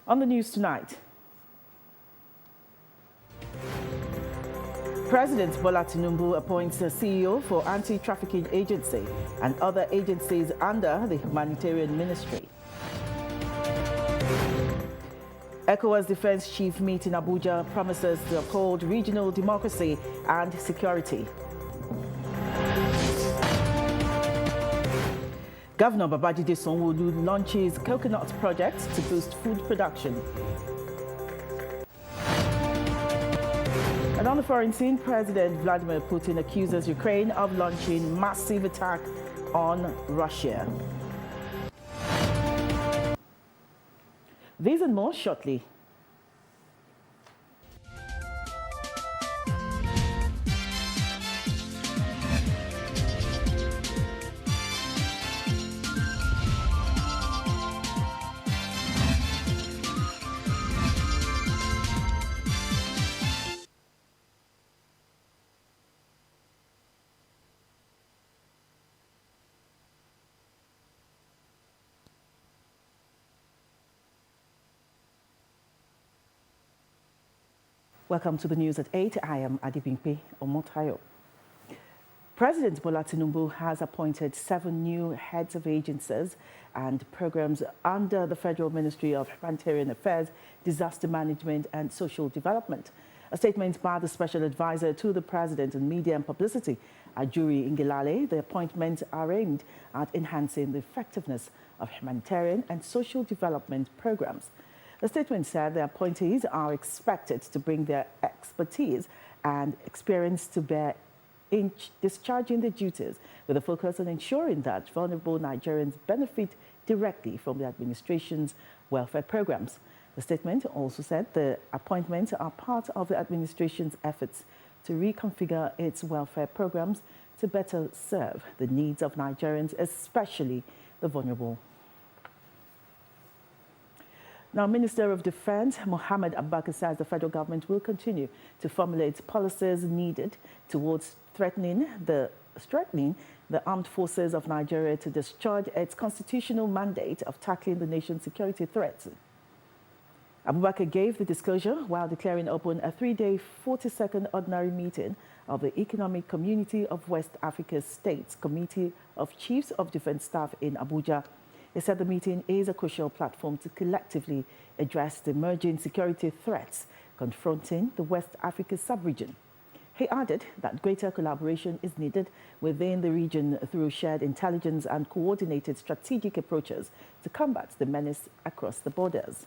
On the news tonight, President Bola Tinubu appoints a CEO for Anti-Trafficking Agency and other agencies under the Humanitarian Ministry. ECOWAS Defense Chief meet in Abuja promises to uphold regional democracy and security. Governor Babajide Sanwo-Olu launches coconut project to boost food production. And on the foreign scene, President Vladimir Putin accuses Ukraine of launching massive attack on Russia. These and more shortly. Welcome to the news at 8. I am Adibimpe Omotayo. President Bola Tinubu has appointed 7 new heads of agencies and programs under the Federal Ministry of Humanitarian Affairs, Disaster Management and Social Development. A statement by the Special Advisor to the President on Media and Publicity, Ajuri Ngilale, the appointments are aimed at enhancing the effectiveness of humanitarian and social development programs. The statement said the appointees are expected to bring their expertise and experience to bear in discharging their duties, with a focus on ensuring that vulnerable Nigerians benefit directly from the administration's welfare programs. The statement also said the appointments are part of the administration's efforts to reconfigure its welfare programs to better serve the needs of Nigerians, especially the vulnerable. Now, Minister of Defense Mohammed Abubakar says the federal government will continue to formulate policies needed towards strengthening the armed forces of Nigeria to discharge its constitutional mandate of tackling the nation's security threats. Abubakar gave the disclosure while declaring open a 3-day 42nd ordinary meeting of the Economic Community of West Africa States Committee of Chiefs of Defense Staff in Abuja. He said the meeting is a crucial platform to collectively address the emerging security threats confronting the West Africa sub-region. He added that greater collaboration is needed within the region through shared intelligence and coordinated strategic approaches to combat the menace across the borders.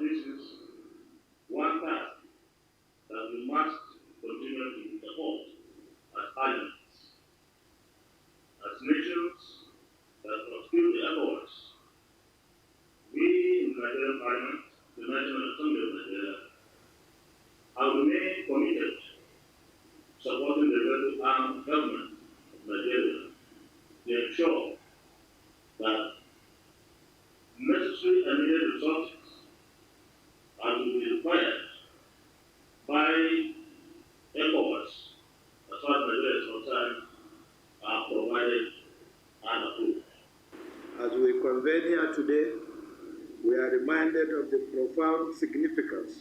This is one task that we must continue to support as allies. As nations that fulfill the efforts, we in the Nigerian Parliament, the National Assembly of Nigeria, have remained committed to supporting the federal armed government of Nigeria to ensure that necessary and needed resources are to be required by ECOWAS as far as Nigeria is concerned, are provided and approved. As we convene here today, we are reminded of the profound significance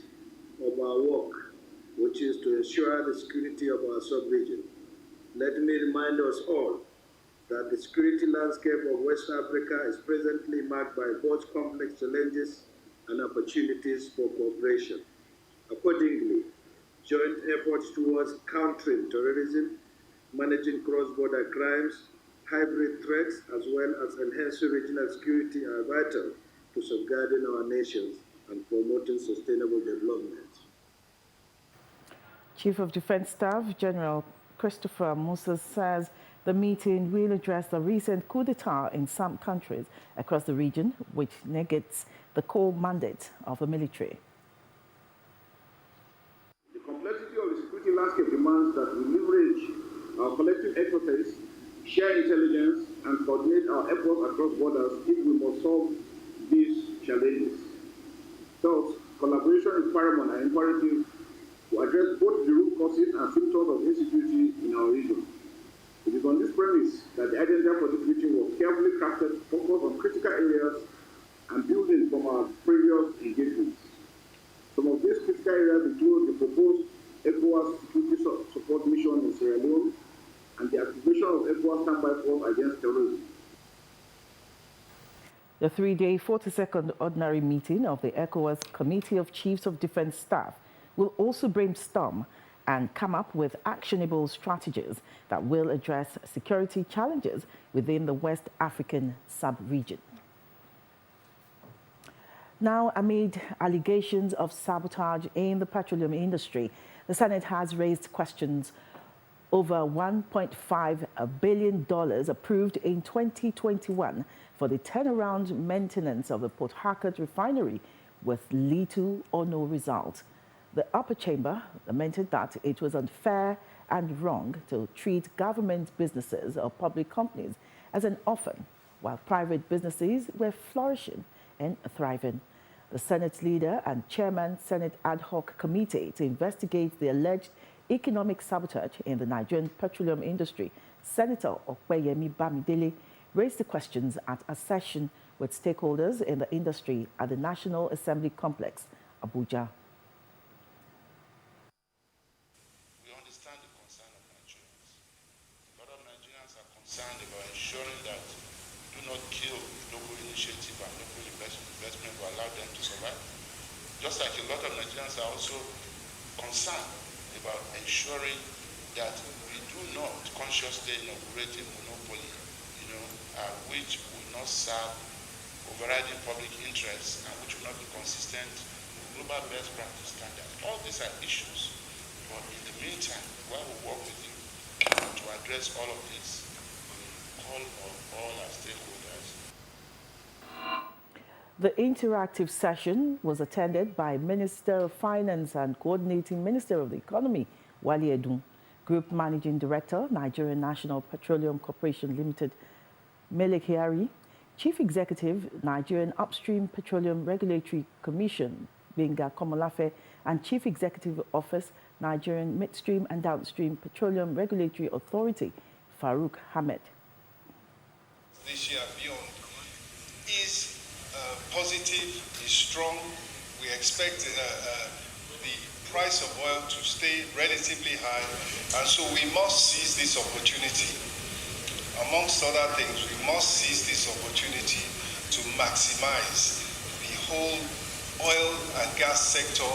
of our work, which is to ensure the security of our sub-region. Let me remind us all that the security landscape of West Africa is presently marked by both complex challenges and opportunities for cooperation. Accordingly, joint efforts towards countering terrorism, managing cross-border crimes, hybrid threats, as well as enhancing regional security are vital to safeguarding our nations and promoting sustainable development. Chief of Defense Staff General Christopher Musa says the meeting will address the recent coup d'etat in some countries across the region, which negates the core mandate of the military. The complexity of the security landscape demands that we leverage our collective expertise, share intelligence, and coordinate our efforts across borders if we must solve these challenges. Thus, collaboration is paramount and imperative to address both the root causes and symptoms of insecurity in our region. It is on this premise that the agenda for this meeting was carefully crafted, focused on critical areas and building from our previous engagements. Some of these critical areas include the proposed ECOWAS security support mission in Sierra Leone and the activation of ECOWAS standby force against terrorism. The three-day 42nd ordinary meeting of the ECOWAS Committee of Chiefs of Defense Staff will also brainstorm and come up with actionable strategies that will address security challenges within the West African sub-region. Now, amid allegations of sabotage in the petroleum industry, the Senate has raised questions over $1.5 billion approved in 2021 for the turnaround maintenance of the Port Harcourt refinery with little or no result. The upper chamber lamented that it was unfair and wrong to treat government businesses or public companies as an orphan, while private businesses were flourishing and thriving. The Senate leader and chairman Senate Ad Hoc Committee to investigate the alleged economic sabotage in the Nigerian petroleum industry, Senator Okweyemi Bamidele, raised the questions at a session with stakeholders in the industry at the National Assembly Complex, Abuja. We understand the concern of Nigerians. A lot of Nigerians are concerned about ensuring that we do not kill local initiative and local investment to allow them to survive. Just like a lot of Nigerians are also concerned about ensuring that we do not consciously inaugurate a monopoly, which will not serve overriding public interests and which will not be consistent with global best practice standards. All these are issues, but in the meantime, while we work with you to address all of this, we call on all our stakeholders. The interactive session was attended by Minister of Finance and Coordinating Minister of the Economy, Wale Edun, Group Managing Director, Nigerian National Petroleum Corporation Limited, Mele Kyari, Chief Executive, Nigerian Upstream Petroleum Regulatory Commission, Benga Komolafe, and Chief Executive Office, Nigerian Midstream and Downstream Petroleum Regulatory Authority, Farouk Hamed. This year beyond is positive, is strong. We expect the price of oil to stay relatively high, and so we must seize this opportunity. Amongst other things, we must seize this opportunity to maximize the whole oil and gas sector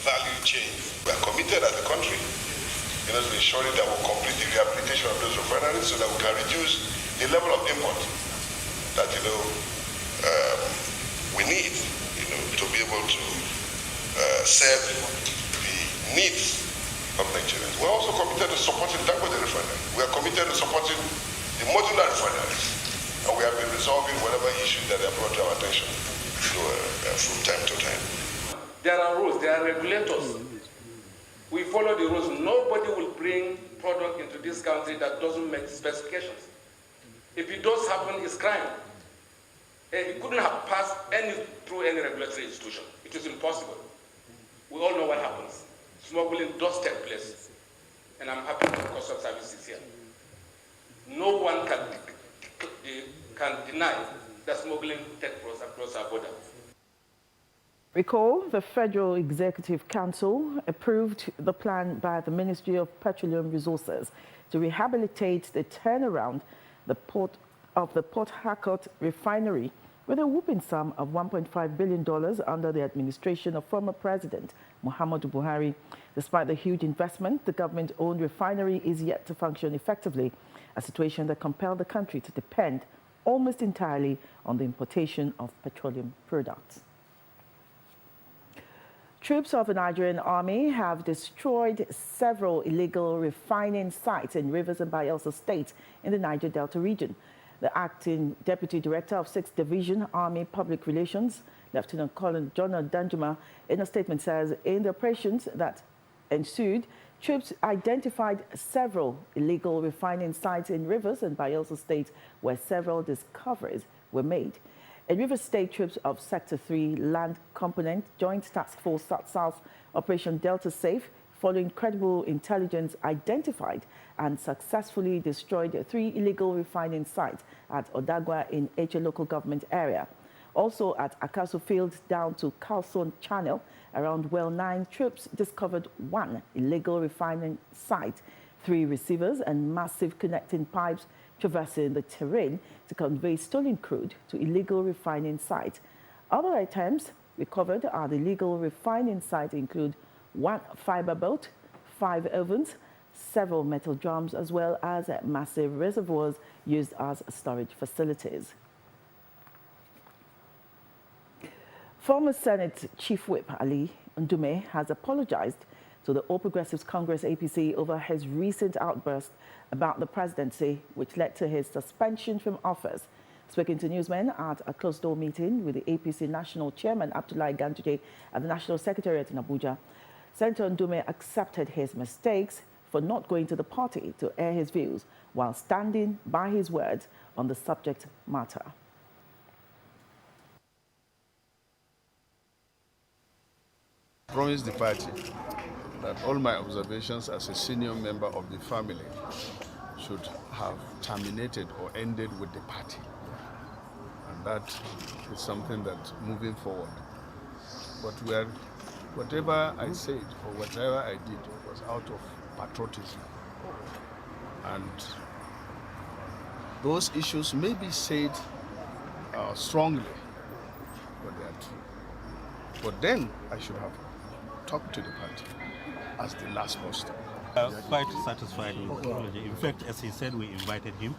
value chain. We are committed as a country, to ensuring that we'll complete the rehabilitation of those refineries so that we can reduce the level of import that we need, to be able to serve the needs of Nigerians. We're also committed to supporting Dangote refinery. We are committed to supporting the modular refineries, and we have been resolving whatever issues that are brought to our attention from time to time. There are rules, there are regulators. We follow the rules. Nobody will bring product into this country that doesn't meet specifications. If it does happen, it's crime. It couldn't have passed through any regulatory institution. It is impossible. We all know what happens. Smuggling does take place, and I'm happy that Customs Service is here. No one can deny that smuggling takes place across our border. Recall, the Federal Executive Council approved the plan by the Ministry of Petroleum Resources to rehabilitate the turnaround of the Port Harcourt refinery with a whopping sum of $1.5 billion under the administration of former President Muhammadu Buhari. Despite the huge investment, the government-owned refinery is yet to function effectively, a situation that compelled the country to depend almost entirely on the importation of petroleum products. Troops of the Nigerian Army have destroyed several illegal refining sites in Rivers and Bayelsa State in the Niger Delta region. The acting Deputy Director of 6th Division Army Public Relations, Lieutenant Colonel John Danjuma, in a statement says in the operations that ensued, troops identified several illegal refining sites in Rivers and Bayelsa State where several discoveries were made. In Rivers State, troops of Sector 3 Land Component Joint Task Force South Operation Delta Safe following credible intelligence identified and successfully destroyed 3 illegal refining sites at Odagwa in Eche local government area. Also at Akaso Field down to Carlson Channel around Well 9, troops discovered 1 illegal refining site, 3 receivers and massive connecting pipes traversing the terrain to convey stolen crude to illegal refining sites. Other items recovered at the illegal refining site include 1 fiber boat, 5 ovens, several metal drums, as well as massive reservoirs used as storage facilities. Former Senate Chief Whip Ali Ndume has apologized to the All Progressives Congress APC over his recent outburst about the presidency, which led to his suspension from office. Speaking to newsmen at a closed-door meeting with the APC National Chairman Abdullahi Ganduje at the National Secretariat in Abuja, Senator Ndume accepted his mistakes for not going to the party to air his views while standing by his words on the subject matter. I promised the party that all my observations as a senior member of the family should have terminated or ended with the party. And that is something that moving forward. But whatever I said or whatever I did was out of patriotism. And those issues may be said strongly, but they are true. But then I should have talked to the party as the last person. Quite satisfied with the apology. In fact, as he said, we invited him,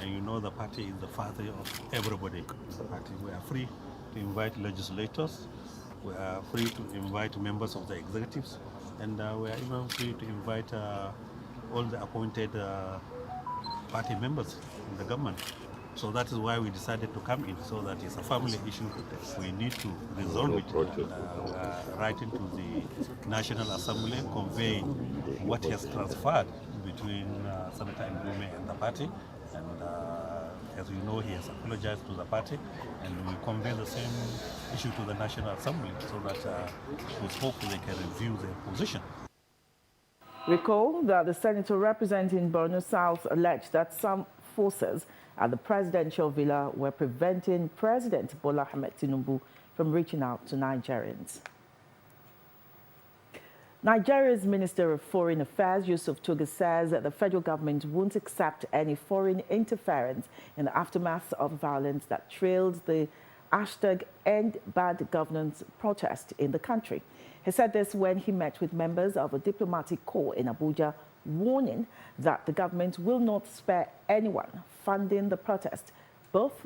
and you know the party is the father of everybody. The party, we are free to invite legislators, we are free to invite members of the executives, and we are even free to invite all the appointed party members in the government. So that is why we decided to come in, so that it's a family issue. We need to resolve it. We are writing to the National Assembly, conveying what has transpired between Senator Ndume and the party. And as you know, he has apologized to the party, and we convey the same issue to the National Assembly, so that we hope they can review their position. Recall that the senator representing Borno South alleged that some forces at the presidential villa were preventing President Bola Ahmed Tinubu from reaching out to Nigerians. Nigeria's Minister of Foreign Affairs, Yusuf Tuga, says that the federal government won't accept any foreign interference in the aftermath of violence that trailed the #EndBadGovernance protest in the country. He said this when he met with members of a diplomatic corps in Abuja, warning that the government will not spare anyone funding the protest, both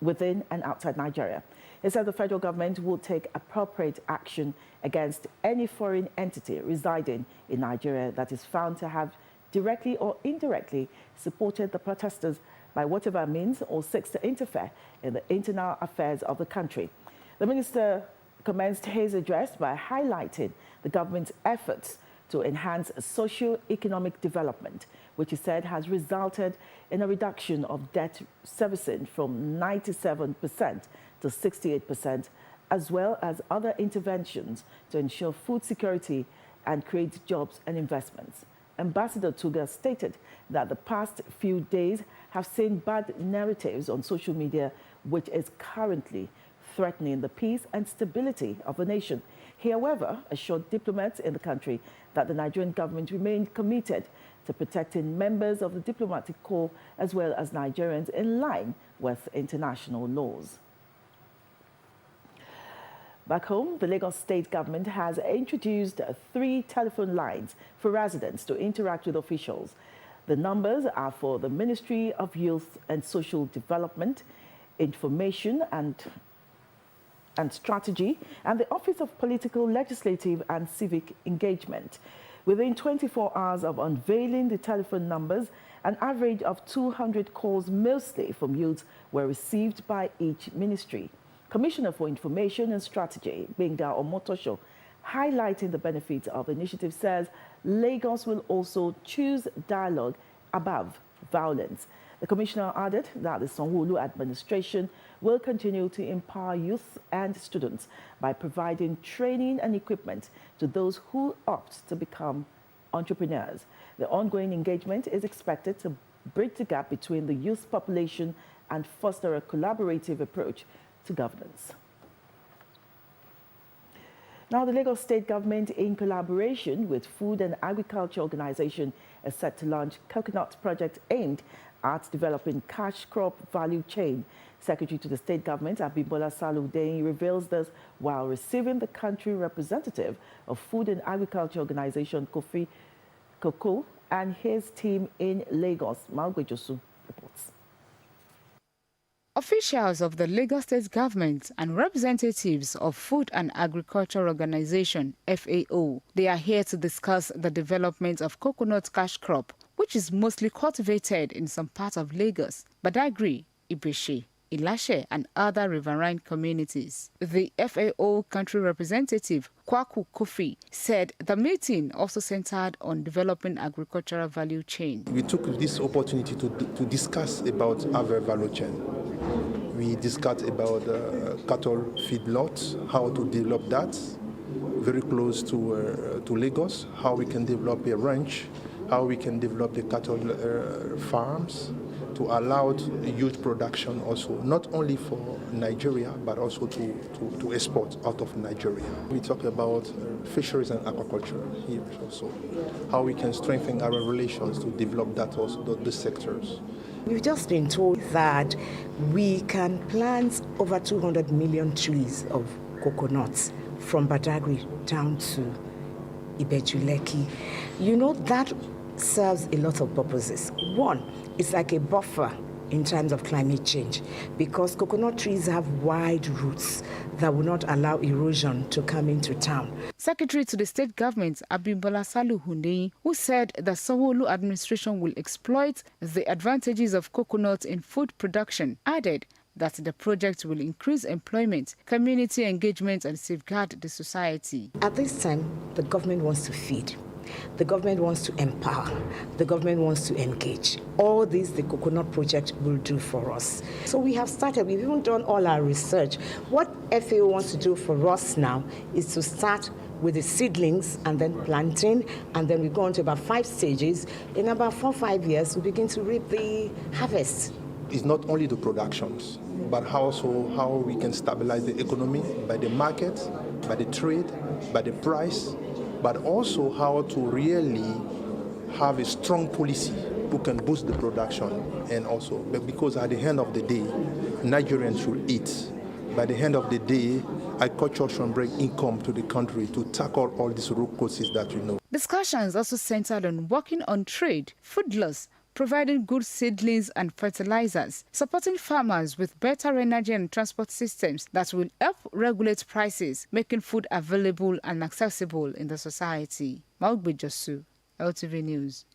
within and outside Nigeria. He said the federal government will take appropriate action against any foreign entity residing in Nigeria that is found to have directly or indirectly supported the protesters by whatever means or seeks to interfere in the internal affairs of the country. The minister commenced his address by highlighting the government's efforts to enhance socio-economic development, which he said has resulted in a reduction of debt servicing from 97% to 68%, as well as other interventions to ensure food security and create jobs and investments. Ambassador Tuga stated that the past few days have seen bad narratives on social media, which is currently threatening the peace and stability of the nation. He, however, assured diplomats in the country that the Nigerian government remained committed to protecting members of the diplomatic corps as well as Nigerians in line with international laws. Back home, the Lagos State government has introduced 3 telephone lines for residents to interact with officials. The numbers are for the Ministry of Youth and Social Development, Information and Strategy, and the Office of Political, Legislative and Civic Engagement. Within 24 hours of unveiling the telephone numbers, an average of 200 calls, mostly from youths, were received by each ministry. Commissioner for Information and Strategy, Benga Omotosho, highlighting the benefits of the initiative, says Lagos will also choose dialogue above violence. The commissioner added that the Sanwo-Olu administration will continue to empower youth and students by providing training and equipment to those who opt to become entrepreneurs. The ongoing engagement is expected to bridge the gap between the youth population and foster a collaborative approach to governance. Now, the Lagos State government, in collaboration with Food and Agriculture Organization, is set to launch coconut project aimed at developing cash crop value chain. Secretary to the state government, Abimbola Saludeyin, reveals this while receiving the country representative of Food and Agriculture Organization, Kofi Koko, and his team in Lagos. Malgwejosu reports. Officials of the Lagos State government and representatives of Food and Agriculture Organization, FAO, they are here to discuss the development of coconut cash crop, which is mostly cultivated in some parts of Lagos, Badagry, Ibeshi, Ilashe, and other riverine communities. The FAO country representative, Kwaku Kofi, said the meeting also centered on developing agricultural value chain. We took this opportunity to discuss about our value chain. We discussed about cattle feedlots, how to develop that, very close to Lagos, how we can develop a ranch, how we can develop the cattle farms to allow huge production also, not only for Nigeria, but also to export out of Nigeria. We talk about fisheries and aquaculture here also, how we can strengthen our relations to develop that also, the sectors. We've just been told that we can plant over 200 million trees of coconuts from Badagry down to Ibejuleki. You know, that serves a lot of purposes. One, it's like a buffer in terms of climate change because coconut trees have wide roots that will not allow erosion to come into town. Secretary to the state government, Abimbola Saludeyin, who said the Sanwo-Olu administration will exploit the advantages of coconut in food production, added that the project will increase employment, community engagement, and safeguard the society. At this time, the government wants to feed. The government wants to empower. The government wants to engage. All this the coconut project will do for us. So we have started, we've even done all our research. What FAO wants to do for us now is to start with the seedlings and then planting, and then we go on to about 5 stages. In about 4 or 5 years, we begin to reap the harvest. It's not only the productions, but also how we can stabilize the economy by the market, by the trade, by the price, but also how to really have a strong policy who can boost the production. And also, because at the end of the day, Nigerians should eat. By the end of the day, agriculture should bring income to the country to tackle all these root causes that we know. Discussions also centered on working on trade, food loss, providing good seedlings and fertilizers, supporting farmers with better energy and transport systems that will help regulate prices, making food available and accessible in the society. Malgwejosu, LTV News.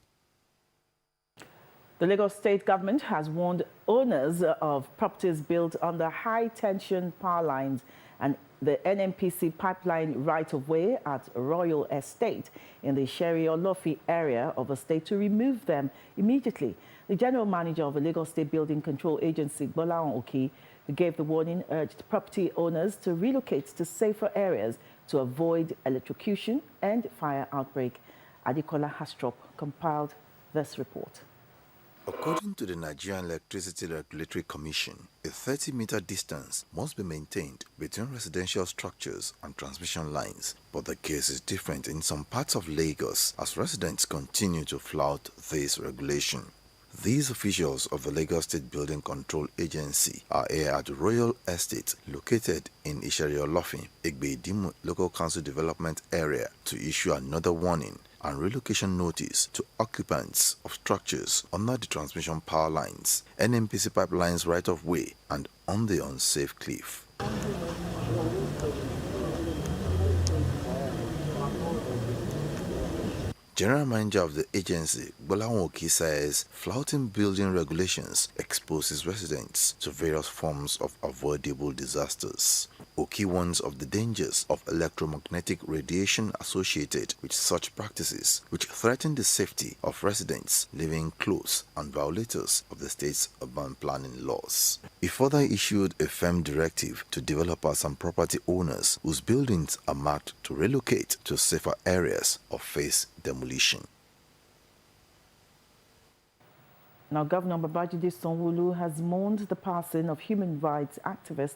The Lagos State government has warned owners of properties built under high-tension power lines and the NNPC pipeline right-of-way at Royal Estate in the Sheri-Olofi area of the state to remove them immediately. The general manager of the Lagos State Building Control Agency, Bolaon Oki, who gave the warning, urged property owners to relocate to safer areas to avoid electrocution and fire outbreak. Adekola Hastrop compiled this report. According to the Nigerian Electricity Regulatory Commission, a 30-meter distance must be maintained between residential structures and transmission lines. But the case is different in some parts of Lagos as residents continue to flout this regulation. These officials of the Lagos State Building Control Agency are here at Royal Estate located in Isheri-Olofi, Egbe-Idimu Local Council Development Area to issue another warning and relocation notice to occupants of structures under the transmission power lines, NNPC pipelines right-of-way, and on the unsafe cliff. General Manager of the agency, Bolaon Oki, says flouting building regulations exposes residents to various forms of avoidable disasters. or key ones of the dangers of electromagnetic radiation associated with such practices, which threaten the safety of residents living close and violators of the state's urban planning laws. He further issued a firm directive to developers and property owners whose buildings are marked to relocate to safer areas or face demolition. Now, Governor Babajide Sanwo-Olu has mourned the passing of human rights activist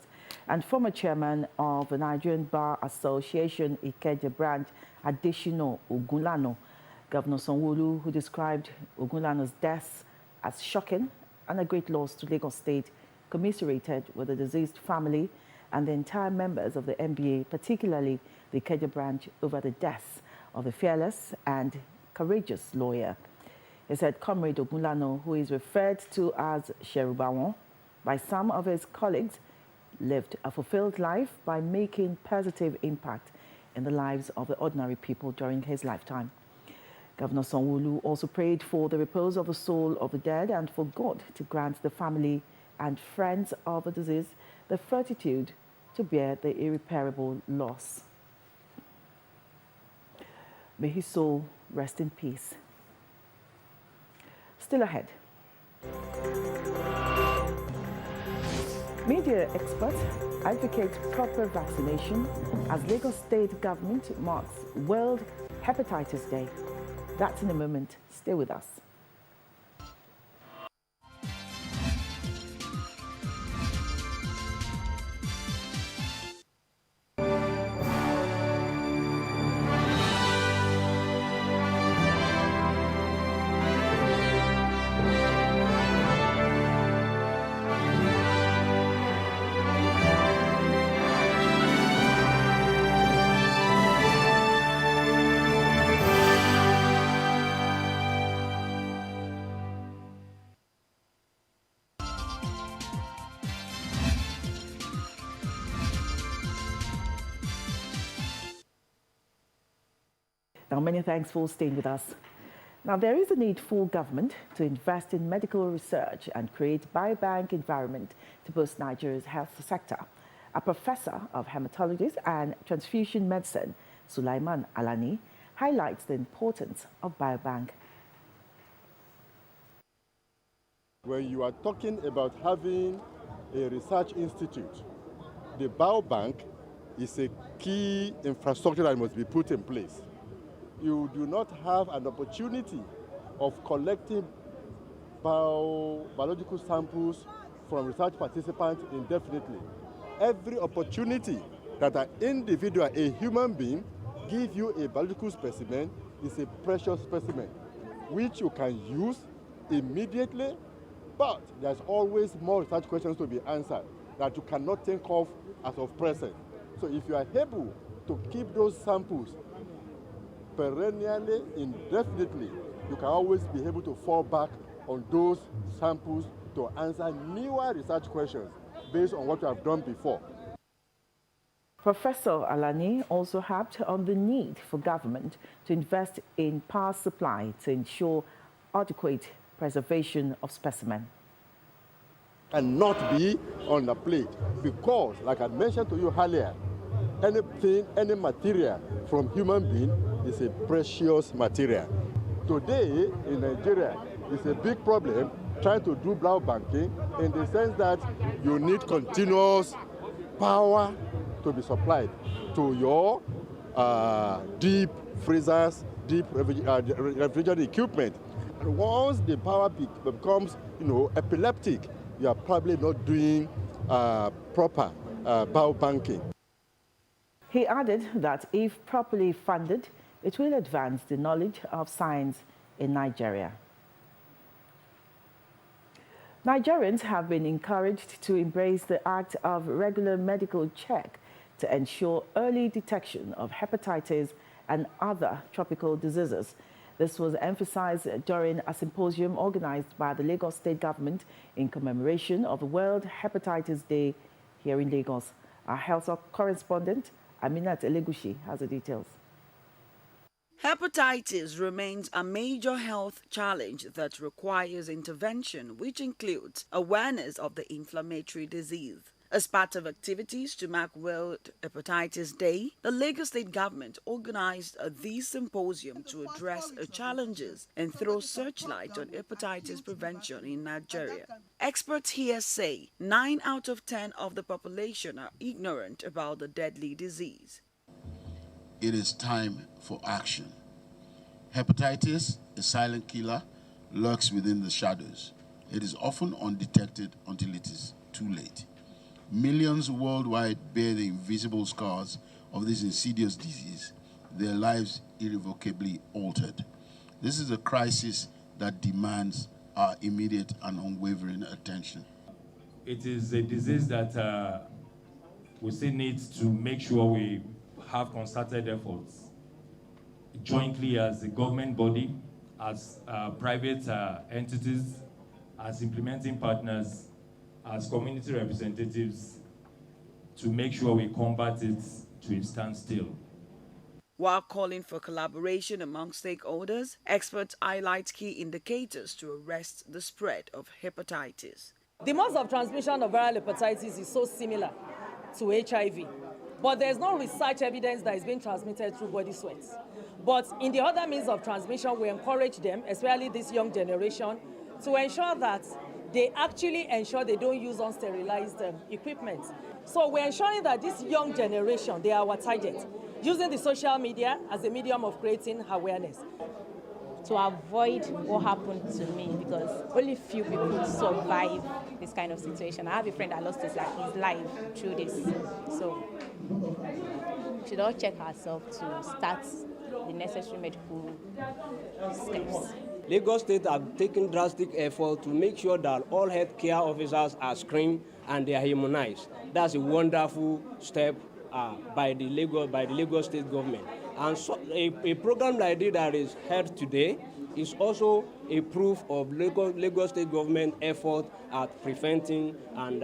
and former chairman of the Nigerian Bar Association Ikeja branch, Adesina Ogunlana. Governor Sanwo-Olu, who described Ogunlana's death as shocking and a great loss to Lagos State, commiserated with the deceased family and the entire members of the NBA, particularly the Ikeja branch, over the death of a fearless and courageous lawyer. He said Comrade Ogunlana, who is referred to as Sherubawon by some of his colleagues, lived a fulfilled life by making positive impact in the lives of the ordinary people during his lifetime. Governor Sanwo-Olu also prayed for the repose of the soul of the dead and for God to grant the family and friends of the deceased the fortitude to bear the irreparable loss. May his soul rest in peace. Still ahead. Media experts advocate proper vaccination as Lagos State government marks World Hepatitis Day. That's in a moment. Stay with us. Now, many thanks for staying with us. Now, there is a need for government to invest in medical research and create biobank environment to boost Nigeria's health sector. A professor of hematology and transfusion medicine, Sulaiman Alani, highlights the importance of biobank. When you are talking about having a research institute, the biobank is a key infrastructure that must be put in place. You do not have an opportunity of collecting biological samples from research participants indefinitely. Every opportunity that an individual, a human being, gives you a biological specimen is a precious specimen, which you can use immediately, but there's always more research questions to be answered that you cannot think of as of present. So if you are able to keep those samples perennially, indefinitely, you can always be able to fall back on those samples to answer newer research questions based on what you have done before. Professor Alani also harped on the need for government to invest in power supply to ensure adequate preservation of specimens. And not be on the plate, because, like I mentioned to you earlier, any material from human being is a precious material. Today in Nigeria, it's a big problem trying to do blood banking in the sense that you need continuous power to be supplied to your deep freezers, deep refrigerated equipment. And once the power becomes, epileptic, you are probably not doing proper biobanking. He added that if properly funded, it will advance the knowledge of science in Nigeria. Nigerians have been encouraged to embrace the act of regular medical check to ensure early detection of hepatitis and other tropical diseases. This was emphasized during a symposium organized by the Lagos State government in commemoration of the World Hepatitis Day here in Lagos. Our health correspondent, Aminat Elegushi, has the details. Hepatitis remains a major health challenge that requires intervention, which includes awareness of the inflammatory disease. As part of activities to mark World Hepatitis Day, the Lagos State government organized this symposium to address challenges and throw searchlight on hepatitis prevention in Nigeria. Experts here say 9 out of 10 of the population are ignorant about the deadly disease. It is time for action. Hepatitis, a silent killer, lurks within the shadows. It is often undetected until it is too late. Millions worldwide bear the invisible scars of this insidious disease, their lives irrevocably altered. This is a crisis that demands our immediate and unwavering attention. It is a disease that we still need to make sure we have concerted efforts jointly as a government body, as private entities, as implementing partners, as community representatives, to make sure we combat it to a standstill. While calling for collaboration among stakeholders, experts highlight key indicators to arrest the spread of hepatitis. The modes of transmission of viral hepatitis is so similar to HIV, but there's no research evidence that is being transmitted through body sweat. But in the other means of transmission, we encourage them, especially this young generation, to ensure that they actually ensure they don't use unsterilized equipment. So we're ensuring that this young generation, they are our target, using the social media as a medium of creating awareness. To avoid what happened to me, because only few people survive this kind of situation. I have a friend that lost his life through this. So we should all check ourselves to start the necessary medical steps. Lagos State have taken drastic effort to make sure that all healthcare officers are screened and they are immunized. That's a wonderful step by the Lagos State government. And so a program like this that is held today is also a proof of Lagos State government effort at preventing and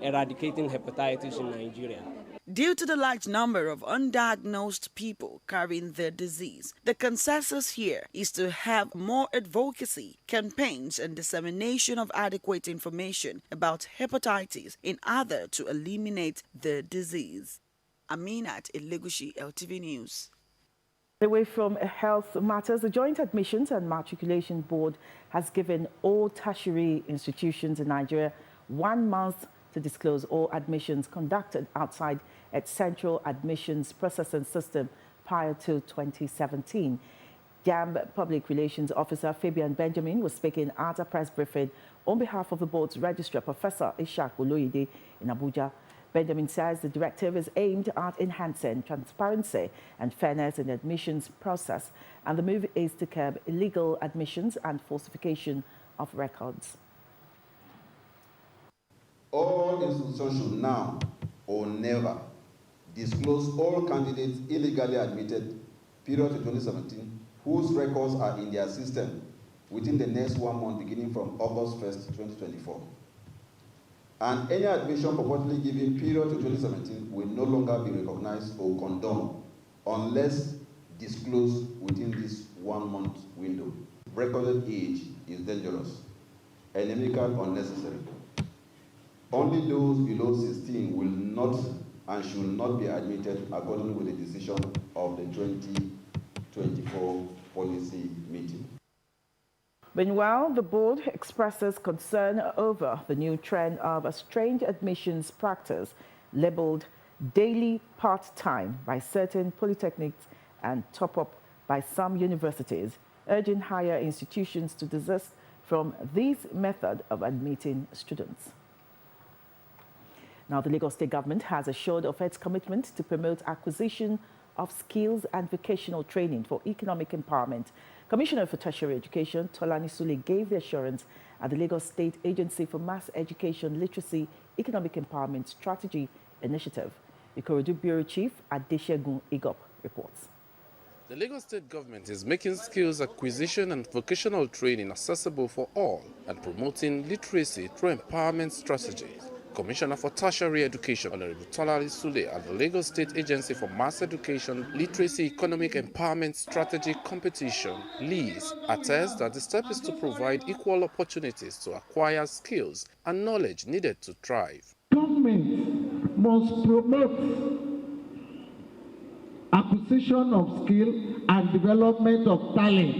eradicating hepatitis in Nigeria. Due to the large number of undiagnosed people carrying the disease, the consensus here is to have more advocacy, campaigns, and dissemination of adequate information about hepatitis in order to eliminate the disease. Aminat Elegushi, LTV News. Away from health matters, the Joint Admissions and Matriculation Board has given all tertiary institutions in Nigeria 1 month to disclose all admissions conducted outside its central admissions processing system prior to 2017. Jamb Public Relations Officer Fabian Benjamin was speaking at a press briefing on behalf of the board's registrar, Professor Ishaq Oloyede, in Abuja. Benjamin says the directive is aimed at enhancing transparency and fairness in the admissions process, and the move is to curb illegal admissions and falsification of records. All institutions should now or never disclose all candidates illegally admitted period to 2017 whose records are in their system within the next 1 month beginning from August 1st, 2024. And any admission purportedly given period to 2017 will no longer be recognized or condoned unless disclosed within this 1 month window. Recorded age is dangerous, inimical, unnecessary. Only those below 16 will not and should not be admitted according with the decision of the 2024 policy meeting. Meanwhile, the board expresses concern over the new trend of a strange admissions practice labeled daily part-time by certain polytechnics and top-up by some universities, urging higher institutions to desist from this method of admitting students. Now, the Lagos State government has assured of its commitment to promote acquisition of skills and vocational training for economic empowerment. Commissioner for Tertiary Education, Tolani Sule, gave the assurance at the Lagos State Agency for Mass Education Literacy Economic Empowerment Strategy Initiative. Ikorodu Bureau Chief Adeshegun Igop reports. The Lagos State government is making skills acquisition and vocational training accessible for all and promoting literacy through empowerment strategies. Commissioner for Tertiary Education, Honorable Tolani Sule, at the Lagos State Agency for Mass Education Literacy Economic Empowerment Strategy Competition, LEAS, attests that the step is to provide equal opportunities to acquire skills and knowledge needed to thrive. government must promote acquisition of skill and development of talent.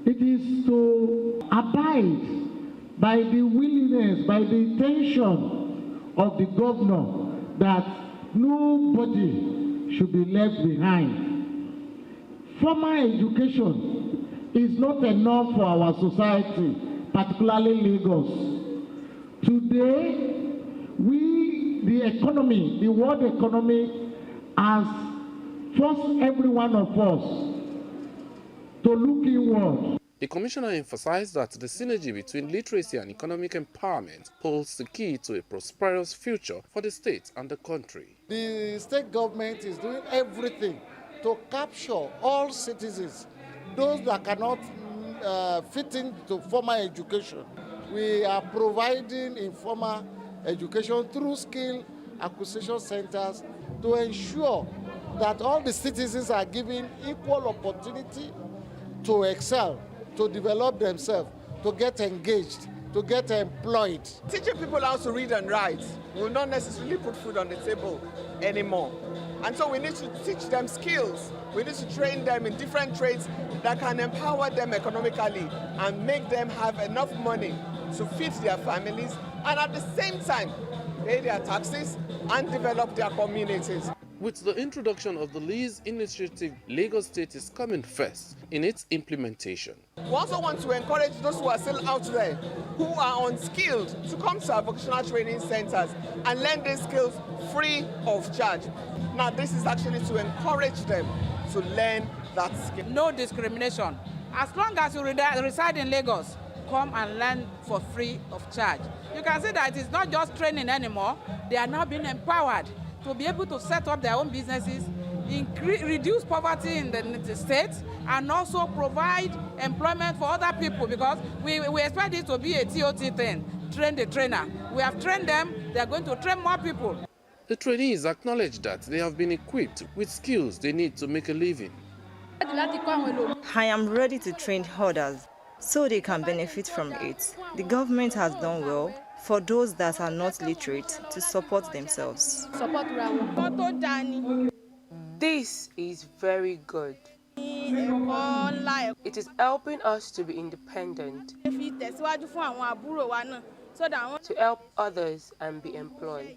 It is to abide by the willingness, by the intention of the governor that nobody should be left behind. Formal education is not enough for our society, particularly Lagos. Today, the economy, the world economy, has forced every one of us to look inward. The commissioner emphasized that the synergy between literacy and economic empowerment holds the key to a prosperous future for the state and the country. The state government is doing everything to capture all citizens, those that cannot fit into formal education. We are providing informal education through skill acquisition centers to ensure that all the citizens are given equal opportunity to excel, to develop themselves, to get engaged, to get employed. Teaching people how to read and write will not necessarily put food on the table anymore. And so we need to teach them skills. We need to train them in different trades that can empower them economically and make them have enough money to feed their families and at the same time pay their taxes and develop their communities. With the introduction of the Lease Initiative, Lagos State is coming first in its implementation. We also want to encourage those who are still out there, who are unskilled, to come to our vocational training centers and learn these skills free of charge. Now, this is actually to encourage them to learn that skill. No discrimination. As long as you reside in Lagos, come and learn for free of charge. You can see that it's not just training anymore. They are now being empowered to be able to set up their own businesses, reduce poverty in the state, and also provide employment for other people, because we expect it to be a TOT thing, train the trainer. We have trained them, they are going to train more people. The trainees acknowledge that they have been equipped with skills they need to make a living. I am ready to train others so they can benefit from it. The government has done well for those that are not literate to support themselves. This is very good. It is helping us to be independent, to help others and be employed.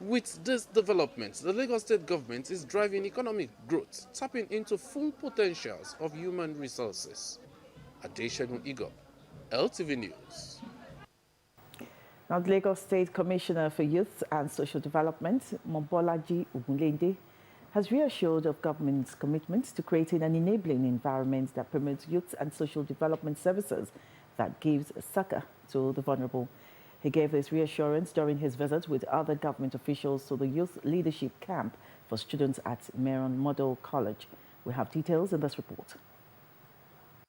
With this development, the Lagos State government is driving economic growth, tapping into full potentials of human resources. Adeshegun Igop, LTV News. Now, the Lagos State Commissioner for Youth and Social Development, Mobolaji Ogunlende, has reassured of government's commitment to creating an enabling environment that promotes youth and social development services that gives succor to the vulnerable. He gave this reassurance during his visit with other government officials to the Youth Leadership Camp for students at Meron Model College. We have details in this report.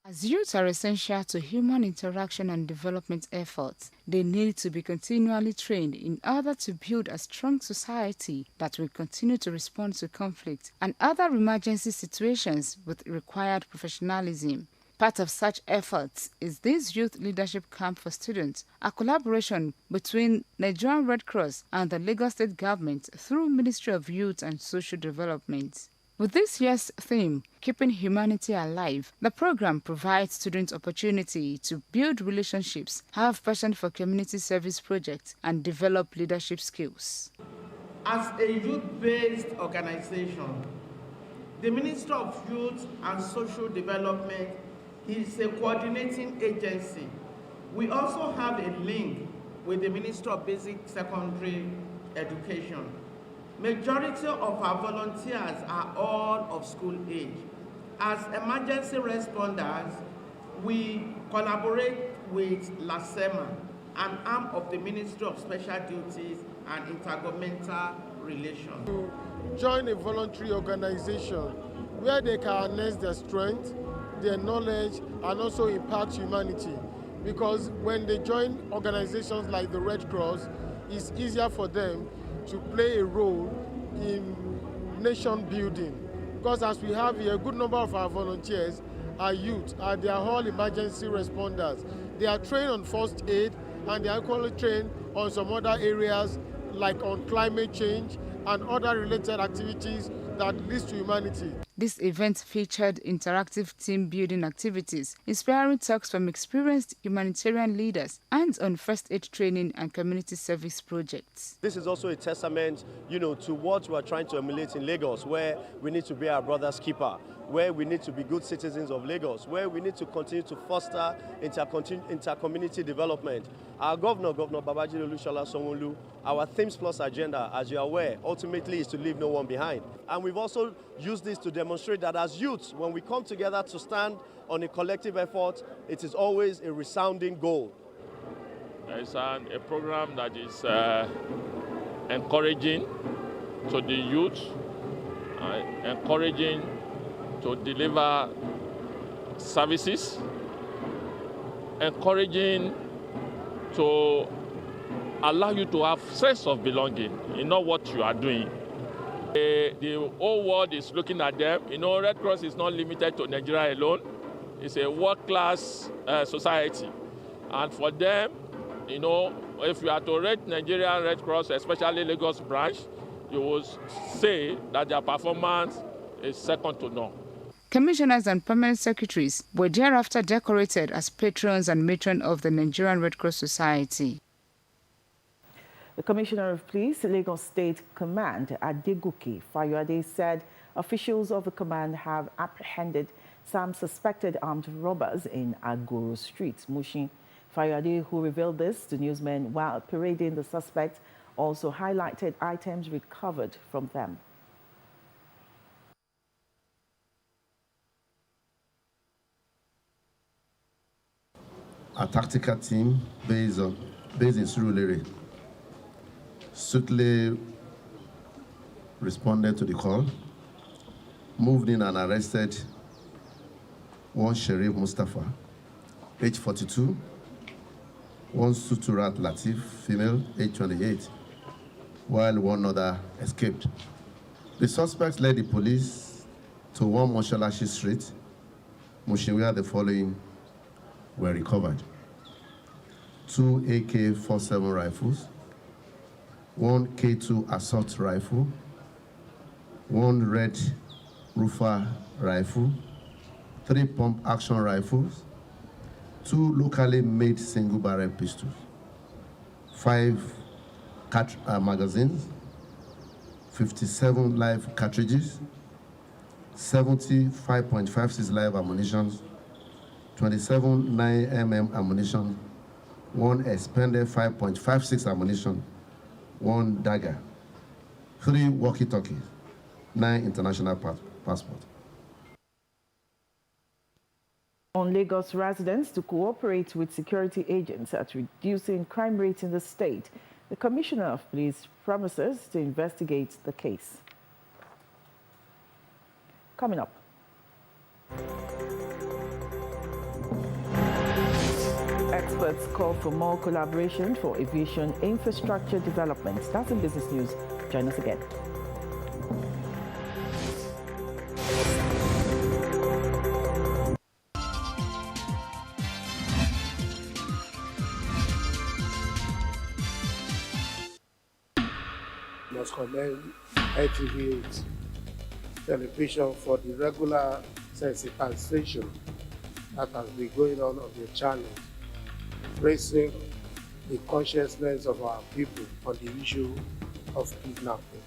As youth are essential to human interaction and development efforts, they need to be continually trained in order to build a strong society that will continue to respond to conflict and other emergency situations with required professionalism. Part of such efforts is this Youth Leadership Camp for Students, a collaboration between Nigerian Red Cross and the Lagos State Government through Ministry of Youth and Social Development. With this year's theme, Keeping Humanity Alive, the program provides students opportunity to build relationships, have passion for community service projects, and develop leadership skills. As a youth-based organization, the Ministry of Youth and Social Development is a coordinating agency. We also have a link with the Ministry of Basic Secondary Education. Majority of our volunteers are all of school age. As emergency responders, we collaborate with LASEMA, an arm of the Ministry of Special Duties and Intergovernmental Relations. Join a voluntary organization where they can harness their strength, their knowledge, and also impact humanity. Because when they join organizations like the Red Cross, it's easier for them to play a role in nation building. Because as we have here, a good number of our volunteers are youth, and they are all emergency responders. They are trained on first aid, and they are equally trained on some other areas like on climate change and other related activities that leads to humanity. This event featured interactive team-building activities, inspiring talks from experienced humanitarian leaders, and on first aid training and community service projects. This is also a testament, to what we are trying to emulate in Lagos, where we need to be our brother's keeper, where we need to be good citizens of Lagos, where we need to continue to foster inter-community development. Our Governor Babajide Olusola Sanwo-Olu, our Themes Plus agenda, as you are aware, ultimately is to leave no one behind. And we've also used this to demonstrate that as youths, when we come together to stand on a collective effort, it is always a resounding goal. It's a program that is encouraging to the youth, encouraging to deliver services, encouraging to allow you to have sense of belonging. You know what you are doing. The whole world is looking at them. Red Cross is not limited to Nigeria alone. It's a world-class society. And for them, if you are to rate Nigerian Red Cross, especially Lagos branch, you will say that their performance is second to none. Commissioners and permanent secretaries were thereafter decorated as patrons and matron of the Nigerian Red Cross Society. The Commissioner of Police, Lagos State Command, Adegoke Fayode, said officials of the command have apprehended some suspected armed robbers in Agoro Street, Mushin. Fayode, who revealed this to newsmen while parading the suspects, also highlighted items recovered from them. A tactical team based in Surulere swiftly responded to the call, moved in and arrested one Sheriff Mustafa, age 42, one Suturat Latif, female, age 28, while one other escaped. The suspects led the police to one Moshalashi Street, Mushin, where the following were recovered: 2 AK-47 rifles, 1 K2 assault rifle, 1 red Rufa rifle, 3 pump action rifles, 2 locally made single barrel pistols, 5 magazines, 57 live cartridges, 70 5.56 live ammunition, 27 9mm ammunition, 1 expended 5.56 ammunition, 1 dagger, 3 walkie-talkies, 9 international passports. On Lagos residents to cooperate with security agents at reducing crime rates in the state, the Commissioner of Police promises to investigate the case. Coming up. Experts call for more collaboration for aviation infrastructure development. That's in business news. Join us again. Must commend ITV8 television for the regular sensitization that has been going on the channel, raising the consciousness of our people on the issue of kidnapping.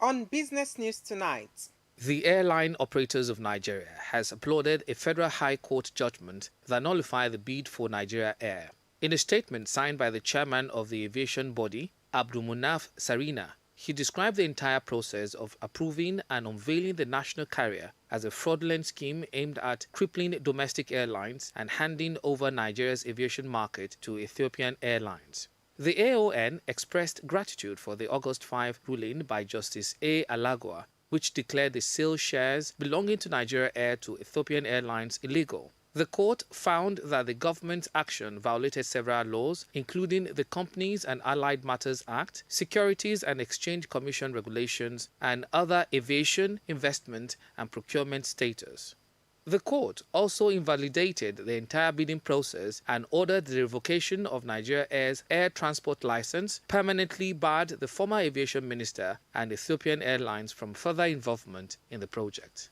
On Business News Tonight, the Airline Operators of Nigeria has applauded a federal high court judgment that nullified the bid for Nigeria Air. In a statement signed by the chairman of the aviation body, Abdulmunaf Sarina, he described the entire process of approving and unveiling the national carrier as a fraudulent scheme aimed at crippling domestic airlines and handing over Nigeria's aviation market to Ethiopian Airlines. The AON expressed gratitude for the August 5 ruling by Justice A. Alagua, which declared the sale shares belonging to Nigeria Air to Ethiopian Airlines illegal. The court found that the government's action violated several laws, including the Companies and Allied Matters Act, Securities and Exchange Commission regulations, and other aviation, investment, and procurement status. The court also invalidated the entire bidding process and ordered the revocation of Nigeria Air's air transport license, permanently barred the former aviation minister and Ethiopian Airlines from further involvement in the project.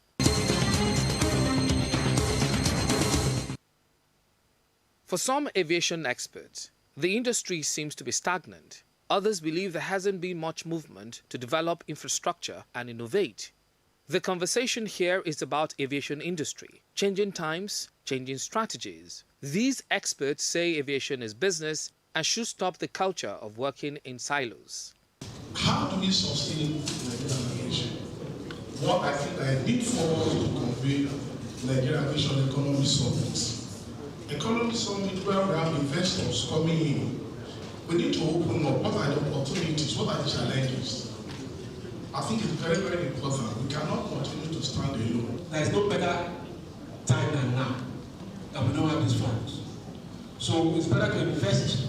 For some aviation experts, the industry seems to be stagnant. Others believe there hasn't been much movement to develop infrastructure and innovate. The conversation here is about aviation industry, changing times, changing strategies. These experts say aviation is business and should stop the culture of working in silos. How do we sustain Nigerian aviation? What I think I need for us to convey Nigerian Aviation Economy Summit. Economy Summit where we have investors coming in. We need to open up. What are the opportunities? What are the challenges? I think it's very, very important. We cannot continue to stand alone. There is no better time than now that we don't have these funds. So it's better to invest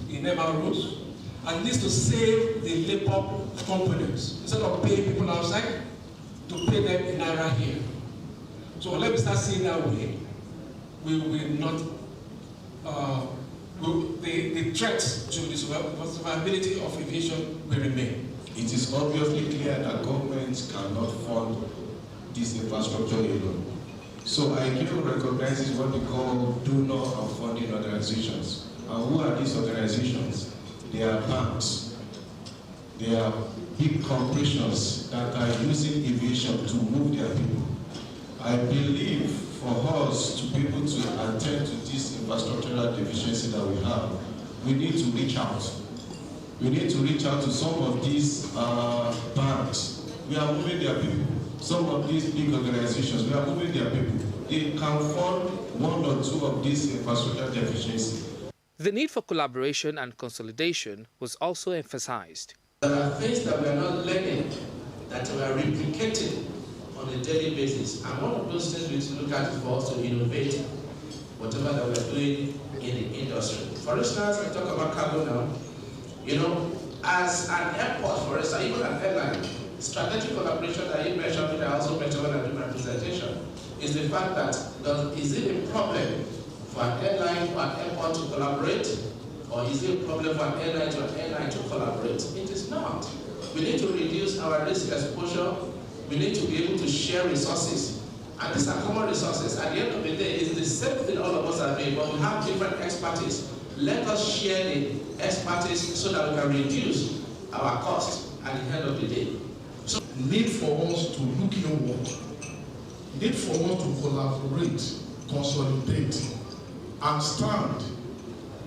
in MROs and this to save the labor components. Instead of paying people outside, to pay them in Naira here. So let me start seeing that way. We will not, the threat to the survivability of aviation will remain. It is obviously clear that governments cannot fund this infrastructure alone. So I recognize what we call donor and funding organizations. And who are these organizations? They are banks. They are big corporations that are using aviation to move their people. I believe for us to be able to attend to this infrastructural deficiency that we have, we need to reach out. We need to reach out to some of these banks. We are moving their people. Some of these big organizations, we are moving their people. They can fund one or two of these infrastructural deficiencies. The need for collaboration and consolidation was also emphasized. There are things that we are not learning, that we are replicating on a daily basis. And one of those things we need to look at is for us to innovate whatever that we are doing in the industry. For instance, I talk about cargo now. You know, as an airport, for instance, even an airline, strategic collaboration that you mentioned, which I also mentioned when I do my presentation, is the fact that is it a problem for an airline or an airport to collaborate, or is it a problem for an airline to collaborate? It is not. We need to reduce our risk exposure. We need to be able to share resources. And these are common resources. At the end of the day, it's the same thing all of us are doing, but we have different expertise. Let us share the expertise so that we can reduce our costs at the end of the day. So, need for us to look inward. Need for us to collaborate, consolidate, and stand.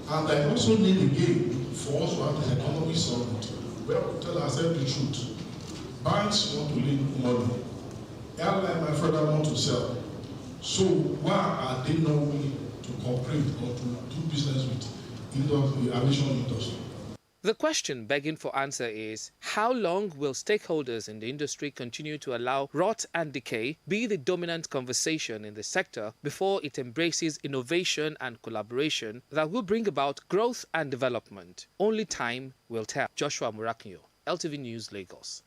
And I also need again for us to have this economic summit where we tell ourselves the truth. Banks want to lend money. Airline, my friend, want to sell. So why are they not willing to cooperate or to do business with the aviation industry? The question begging for answer is, how long will stakeholders in the industry continue to allow rot and decay be the dominant conversation in the sector before it embraces innovation and collaboration that will bring about growth and development? Only time will tell. Joshua Murakinyo, LTV News, Lagos.